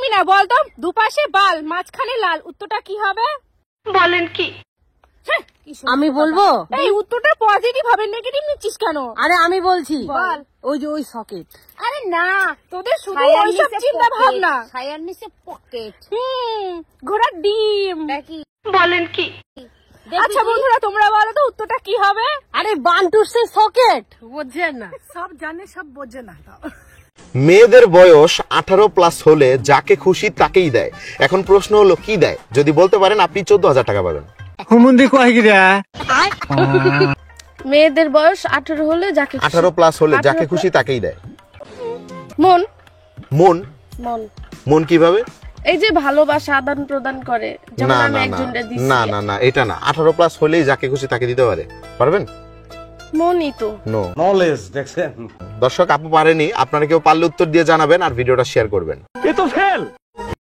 পারবি না বল তো? দুপাশে বাল, মাঝখানে লাল, উত্তরটা কি হবে? বলেন কি? আমি বলবো? এই উত্তরটা পজিটিভ হবে, নেগেটিভ নিচ্ছিস কেন? আরে আমি বলছি, বল। ওই যে ওই সকেট। আরে না, তোদের শুধু ওইসব চিন্তা ভাবনা। ছায়ার নিচে পকেট। ঘোড়ার ডিম। বলেন কি? আচ্ছা বন্ধুরা, তোমরা বলো তো উত্তরটা কি হবে? আরে বান্টুর সে সকেট, বোঝে না। সব জানে, সব বোঝে না। মেয়েদের বয়স 18+ হলে যাকে খুশি তাকেই দেয়। এখন প্রশ্ন হলো কি দেয়? যদি বলতে পারেন আপনি 14,000 টাকা পাবেন। মেয়েদের বয়স 18 হলে যাকে 18+ হলে যাকে খুশি তাকেই দেয়। মন মন? মন মন কিভাবে? এই যে ভালোবাসা আদান প্রদান করে, যেমন না আমি না না একজনকে দিছি। না না না, এটা না। 18+ হলেই যাকে খুশি তাকে দিতে পারে। পারবেন? মনই তো। নো। নলেজ দেখছেন? দর্শক, আপু পারেনি। আপনারা কেউ পারলে উত্তর দিয়ে জানাবেন আর ভিডিওটা শেয়ার করবেন। এ তো ফেল।